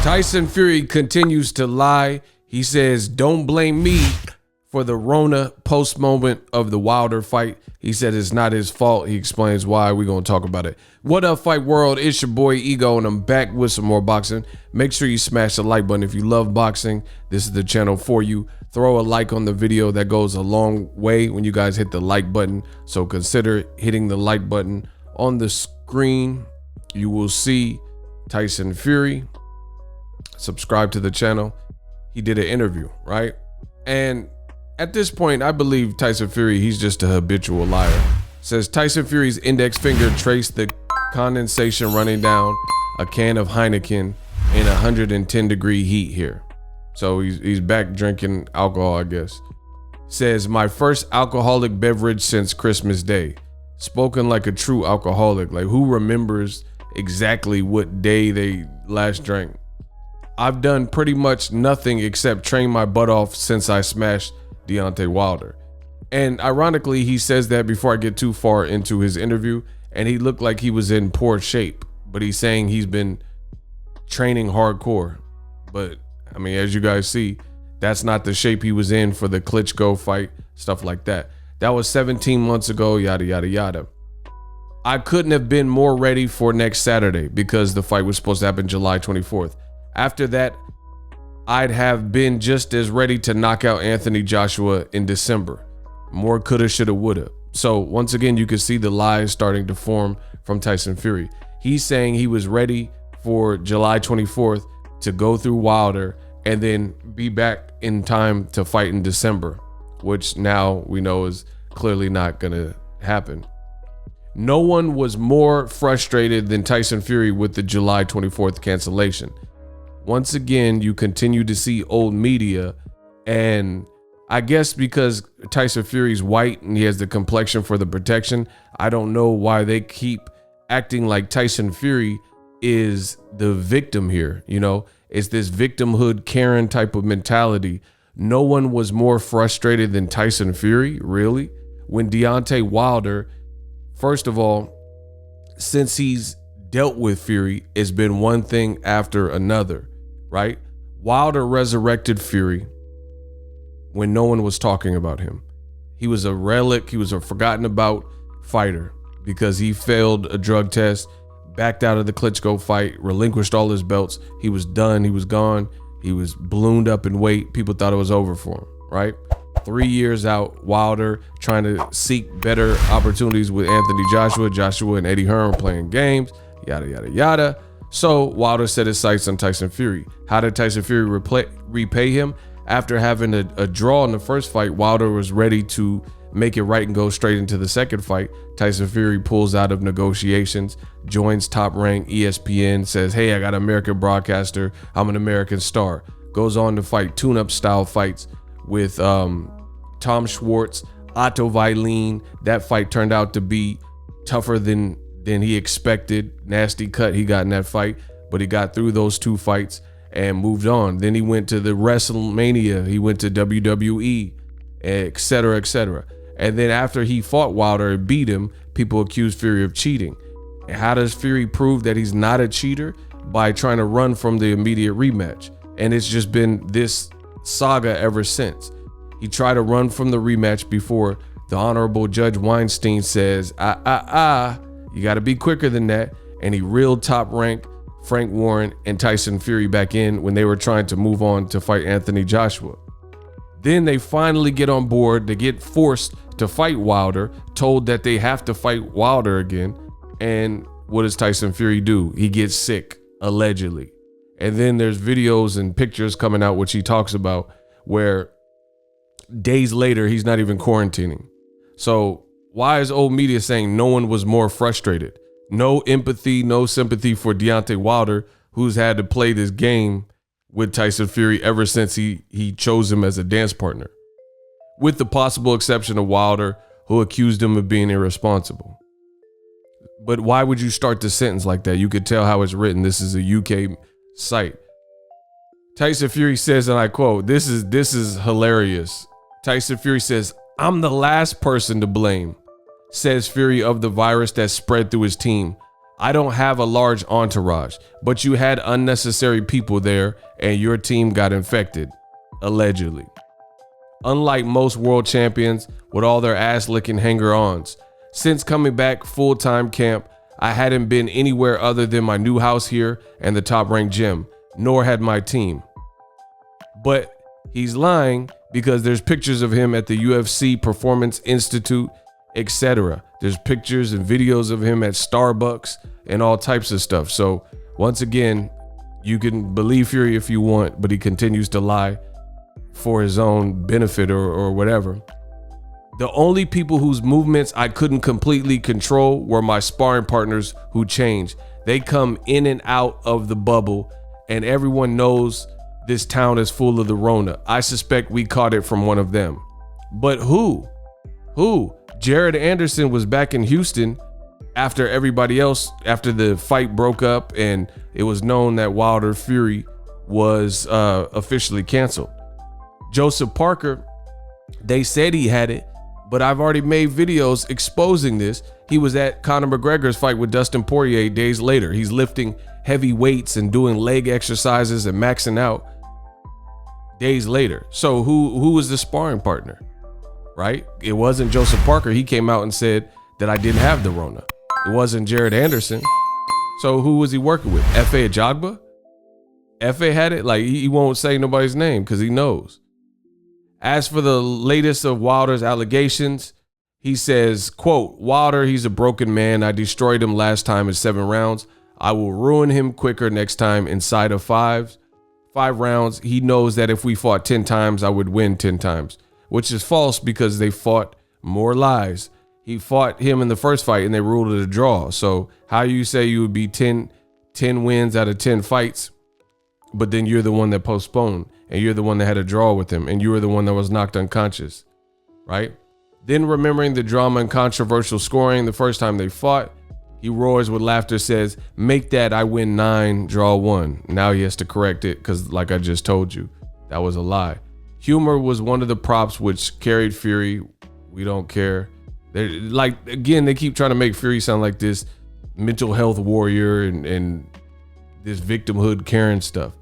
Tyson Fury continues to lie. He says, don't blame me for the Rona post moment of the Wilder fight. He said it's not his fault. He explains why. We're going to talk about it. What up, Fight World? It's your boy Ego, and I'm back with some more boxing. Make sure you smash the like button if you love boxing. This is the channel for you. Throw a like on the video. That goes a long way when you guys hit the like button. So consider hitting the like button. On the screen, you will see Tyson Fury. Subscribe to the channel. He did an interview, right? And at this point, I believe Tyson Fury, he's just a habitual liar. Says Tyson Fury's index finger traced the condensation running down a can of Heineken in 110-degree heat here. So he's back drinking alcohol, I guess. Says, my first alcoholic beverage since Christmas Day. Spoken like a true alcoholic. Like, who remembers exactly what day they last drank? I've done pretty much nothing except train my butt off since I smashed Deontay Wilder. And ironically, he says that before I get too far into his interview, and he looked like he was in poor shape, but he's saying he's been training hardcore. But I mean, as you guys see, that's not the shape he was in for the Klitschko fight, stuff like that. That was 17 months ago, yada, yada, yada. I couldn't have been more ready for next Saturday because the fight was supposed to happen July 24th. After that, I'd have been just as ready to knock out Anthony Joshua in December. More coulda, shoulda, woulda. So once again, you can see the lies starting to form from Tyson Fury. He's saying he was ready for July 24th to go through Wilder and then be back in time to fight in December, which now we know is clearly not gonna happen. No one was more frustrated than Tyson Fury with the July 24th cancellation. Once again, you continue to see old media, and I guess because Tyson Fury's white and he has the complexion for the protection, I don't know why they keep acting like Tyson Fury is the victim here. You know, it's this victimhood Karen type of mentality. No one was more frustrated than Tyson Fury, really, when Deontay Wilder, first of all, since he's dealt with Fury, it's been one thing after another. Right? Wilder resurrected Fury when no one was talking about him. He was a relic. He was a forgotten about fighter because he failed a drug test, backed out of the Klitschko fight, relinquished all his belts. He was done. He was gone. He was ballooned up in weight. People thought it was over for him, right? 3 years out, Wilder trying to seek better opportunities with Anthony Joshua and Eddie Hearn playing games, yada, yada, yada. So Wilder set his sights on Tyson Fury. How did Tyson Fury repay him? After having a draw in the first fight, Wilder was ready to make it right and go straight into the second fight. Tyson Fury pulls out of negotiations, joins Top Rank, ESPN, says, hey, I got an American broadcaster. I'm an American star. Goes on to fight tune-up style fights with Tom Schwartz, Otto Vailin. That fight turned out to be tougher than he expected. Nasty cut he got in that fight, but he got through those two fights and moved on. Then he went to the WrestleMania, he went to WWE, etc., etc. And then after he fought Wilder and beat him, people accused Fury of cheating. And how does Fury prove that he's not a cheater? By trying to run from the immediate rematch. And it's just been this saga ever since. He tried to run from the rematch before the Honorable Judge Weinstein says, you got to be quicker than that. And he reeled Top Rank, Frank Warren, and Tyson Fury back in when they were trying to move on to fight Anthony Joshua. Then they finally get on board. They get forced to fight Wilder, told that they have to fight Wilder again. And what does Tyson Fury do? He gets sick, allegedly. And then there's videos and pictures coming out, which he talks about, where days later, he's not even quarantining. So why is old media saying no one was more frustrated? No empathy, no sympathy for Deontay Wilder, who's had to play this game with Tyson Fury ever since he chose him as a dance partner, with the possible exception of Wilder, who accused him of being irresponsible. But why would you start the sentence like that? You could tell how it's written. This is a UK site. Tyson Fury says, and I quote, this is hilarious. Tyson Fury says, I'm the last person to blame, says Fury of the virus that spread through his team. I don't have a large entourage, but you had unnecessary people there and your team got infected, allegedly. Unlike most world champions with all their ass-licking hanger-ons, since coming back full-time camp, I hadn't been anywhere other than my new house here and the top-ranked gym, nor had my team. But he's lying because there's pictures of him at the UFC Performance Institute, etc. There's pictures and videos of him at Starbucks and all types of stuff. So once again, you can believe Fury if you want, but he continues to lie for his own benefit or whatever. The only people whose movements I couldn't completely control were my sparring partners who changed. They come in and out of the bubble, and everyone knows this town is full of the Rona. I suspect we caught it from one of them. But who? Who? Jared Anderson was back in Houston after everybody else, after the fight broke up and it was known that Wilder Fury was officially canceled. Joseph Parker, they said he had it, but I've already made videos exposing this. He was at Conor McGregor's fight with Dustin Poirier days later. He's lifting heavy weights and doing leg exercises and maxing out days later. So who was the sparring partner, right? It wasn't Joseph Parker. He came out and said that I didn't have the Rona. It wasn't Jared Anderson. So who was he working with? F.A. Ajagba? F.A. had it? Like, he won't say nobody's name because he knows. As for the latest of Wilder's allegations, he says, quote, Wilder, he's a broken man. I destroyed him last time in 7 rounds. I will ruin him quicker next time inside of 5 rounds. He knows that if we fought 10 times, I would win 10 times, which is false because they fought more lies. He fought him in the first fight and they ruled it a draw. So how you say you would be 10 wins out of 10 fights, but then you're the one that postponed and you're the one that had a draw with him and you were the one that was knocked unconscious, right? Then remembering the drama and controversial scoring the first time they fought, he roars with laughter, says, make that I win 9, draw 1. Now he has to correct it because like I just told you, that was a lie. Humor was one of the props which carried Fury. We don't care. They're, like, again, they keep trying to make Fury sound like this mental health warrior and this victimhood Karen stuff.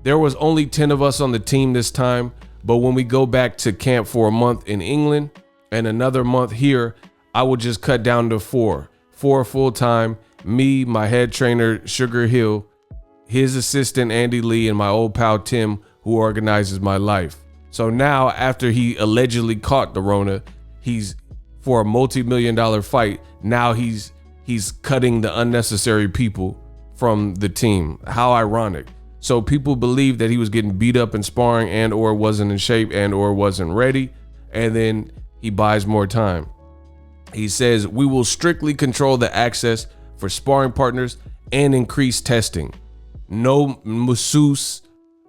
There was only 10 of us on the team this time, but when we go back to camp for a month in England and another month here, I will just cut down to 4 full-time, me, my head trainer, Sugar Hill, his assistant, Andy Lee, and my old pal, Tim, who organizes my life. So now, after he allegedly caught the Rona, he's, for a multi-million-dollar fight, now he's cutting the unnecessary people from the team. How ironic. So people believe that he was getting beat up in sparring and or wasn't in shape and or wasn't ready, and then he buys more time. He says, we will strictly control the access for sparring partners and increase testing. No masseuse,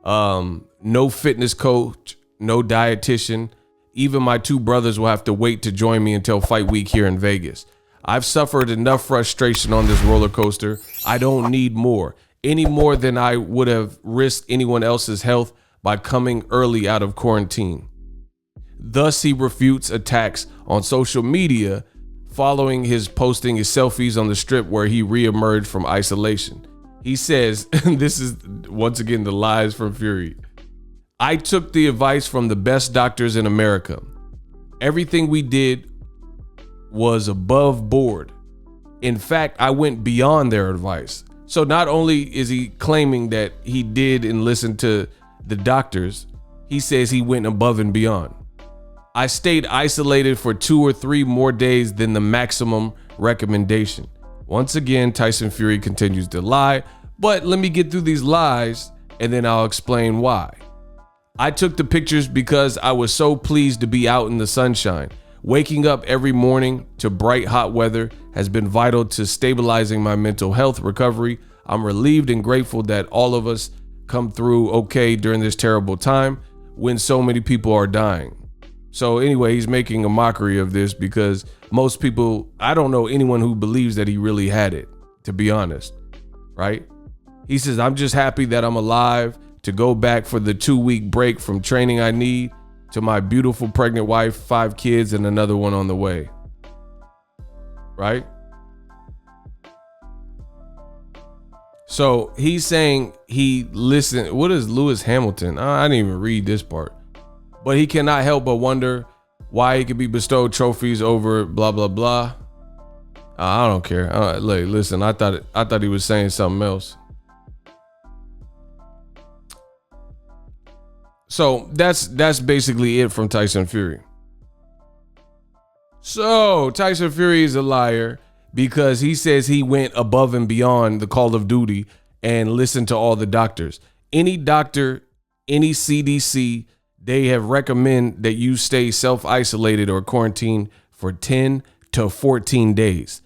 no fitness coach, no dietitian. Even my 2 brothers will have to wait to join me until fight week here in Vegas. I've suffered enough frustration on this roller coaster. I don't need more, any more than I would have risked anyone else's health by coming early out of quarantine. Thus, he refutes attacks on social media following his posting his selfies on the strip where he reemerged from isolation. He says, this is once again the lies from Fury. I took the advice from the best doctors in America. Everything we did was above board. In fact, I went beyond their advice. So not only is he claiming that he did and listened to the doctors, he says he went above and beyond. I stayed isolated for 2 or 3 more days than the maximum recommendation. Once again, Tyson Fury continues to lie, but let me get through these lies and then I'll explain why. I took the pictures because I was so pleased to be out in the sunshine. Waking up every morning to bright hot weather has been vital to stabilizing my mental health recovery. I'm relieved and grateful that all of us come through okay during this terrible time when so many people are dying. So anyway, he's making a mockery of this because most people, I don't know anyone who believes that he really had it, to be honest, right? He says, I'm just happy that I'm alive to go back for the 2-week break from training I need to my beautiful pregnant wife, 5 kids, and another one on the way, right? So he's saying he listened. What is Lewis Hamilton? I didn't even read this part. But he cannot help but wonder why he could be bestowed trophies over blah, blah, blah. I don't care. Listen, I thought he was saying something else. So that's basically it from Tyson Fury. So Tyson Fury is a liar because he says he went above and beyond the call of duty and listened to all the doctors. Any doctor, any CDC, they have recommend that you stay self-isolated or quarantined for 10 to 14 days.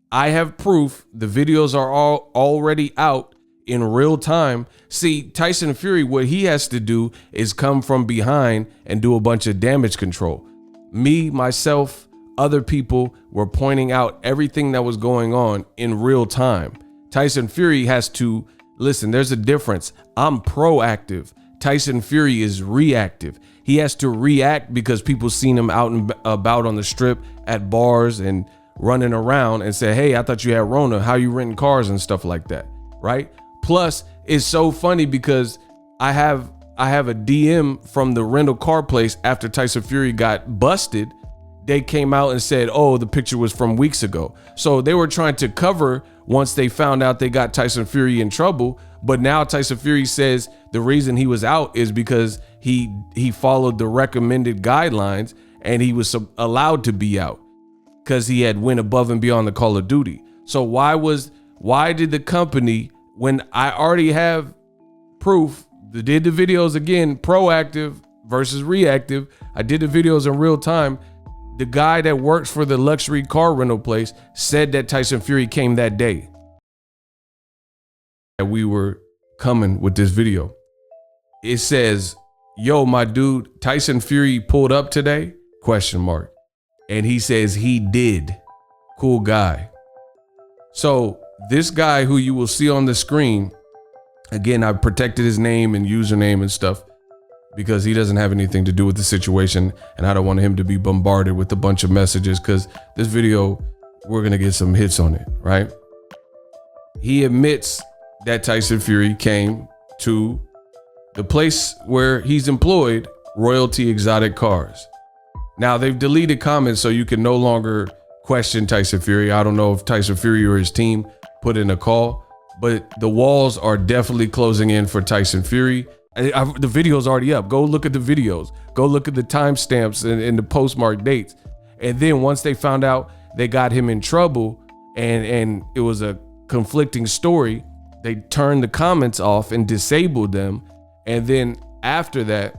I have proof. The videos are all already out in real time. See, Tyson Fury, what he has to do is come from behind and do a bunch of damage control. Me, myself, other people were pointing out everything that was going on in real time. Tyson Fury has to listen. There's a difference. I'm proactive. Tyson Fury is reactive. He has to react because people seen him out and about on the strip at bars and running around and say, hey, I thought you had Rona. How you renting cars and stuff like that, right? Plus, it's so funny because I have a DM from the rental car place after Tyson Fury got busted. They came out and said, oh, the picture was from weeks ago. So they were trying to cover once they found out they got Tyson Fury in trouble. But now Tyson Fury says the reason he was out is because he followed the recommended guidelines and he was allowed to be out because he had went above and beyond the call of duty. So why did the company, when I already have proof, did the videos again, proactive versus reactive. I did the videos in real time. The guy that works for the luxury car rental place said that Tyson Fury came that day that we were coming with this video. It says, yo, my dude, Tyson Fury pulled up today? ? And he says he did. Cool guy. So this guy who you will see on the screen, again, I protected his name and username and stuff because he doesn't have anything to do with the situation. And I don't want him to be bombarded with a bunch of messages because this video, we're going to get some hits on it, right? He admits that Tyson Fury came to the place where he's employed, Royalty Exotic Cars. Now they've deleted comments so you can no longer question Tyson Fury. I don't know if Tyson Fury or his team put in a call, but the walls are definitely closing in for Tyson Fury. The video's already up. Go look at the videos. Go look at the timestamps and the postmark dates. And then once they found out they got him in trouble and it was a conflicting story, they turned the comments off and disabled them. And then after that,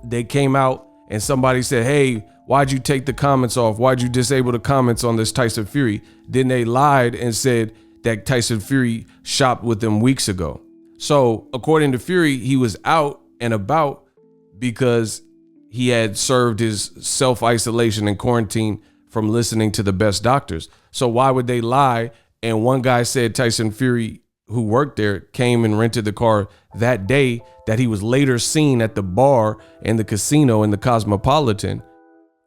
they came out and somebody said, hey, why'd you take the comments off? Why'd you disable the comments on this Tyson Fury? Then they lied and said that Tyson Fury shopped with them weeks ago. So according to Fury, he was out and about because he had served his self-isolation and quarantine from listening to the best doctors. So why would they lie? And one guy said Tyson Fury, who worked there, came and rented the car that day, that he was later seen at the bar and the casino in the Cosmopolitan.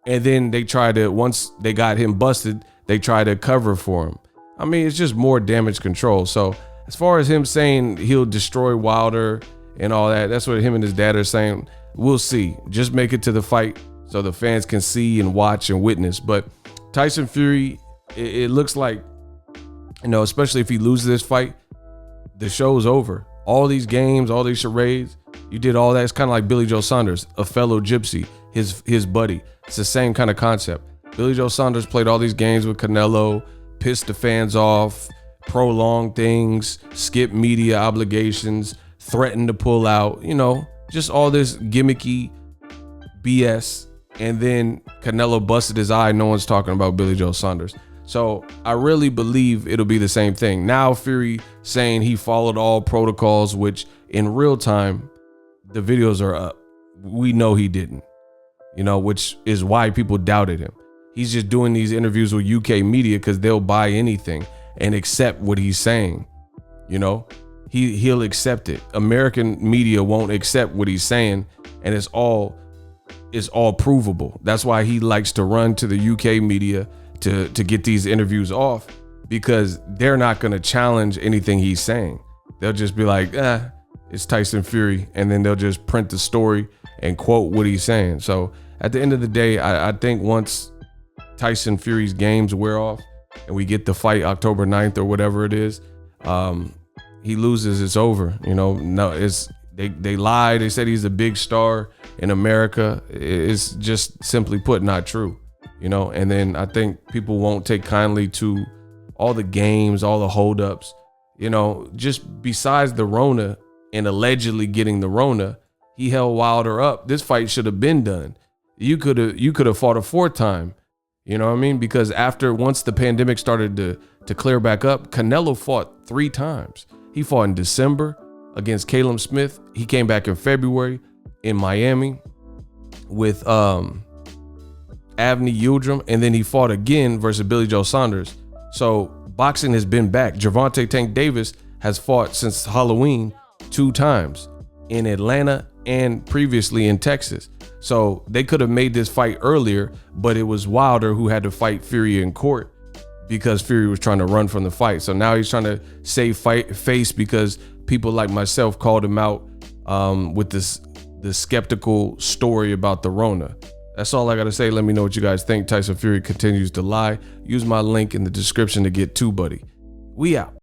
And then they tried to, once they got him busted, they tried to cover for him. I mean, it's just more damage control. So as far as him saying he'll destroy Wilder and all that, that's what him and his dad are saying. We'll see. Just make it to the fight so the fans can see and watch and witness. But Tyson Fury, it looks like, you know, especially if he loses this fight, the show's over. All these games, all these charades, you did all that. It's kind of like Billy Joe Saunders, a fellow gypsy, his buddy. It's the same kind of concept. Billy Joe Saunders played all these games with Canelo, pissed the fans off, prolonged things, skip media obligations, threatened to pull out, you know, just all this gimmicky BS. And then Canelo busted his eye. No one's talking about Billy Joe Saunders. So I really believe it'll be the same thing. Now Fury saying he followed all protocols, which in real time, the videos are up. We know he didn't, you know, which is why people doubted him. He's just doing these interviews with UK media because they'll buy anything and accept what he's saying. You know, he'll accept it. American media won't accept what he's saying, and it's all provable. That's why he likes to run to the UK media to get these interviews off, because they're not going to challenge anything he's saying. They'll just be like, it's Tyson Fury. And then they'll just print the story and quote what he's saying. So at the end of the day, I think once Tyson Fury's games wear off and we get the fight October 9th or whatever it is, he loses, it's over. No, they lied. They said he's a big star in America. It's just simply put not true, and then I think people won't take kindly to all the games, all the holdups, just besides the Rona and allegedly getting the Rona, he held Wilder up. This fight should have been done. You could have fought a fourth time. You know what I mean? Because once the pandemic started to clear back up, Canelo fought 3 times. He fought in December against Caleb Smith. He came back in February in Miami with Avni Yildirim, and then he fought again versus Billy Joe Saunders. So boxing has been back. Gervonta Tank Davis has fought since Halloween 2 times in Atlanta and previously in Texas. So they could have made this fight earlier, but it was Wilder who had to fight Fury in court because Fury was trying to run from the fight. So now he's trying to save face because people like myself called him out with this skeptical story about the Rona. That's all I got to say. Let me know what you guys think. Tyson Fury continues to lie. Use my link in the description to get TUBEBUDDY. We out.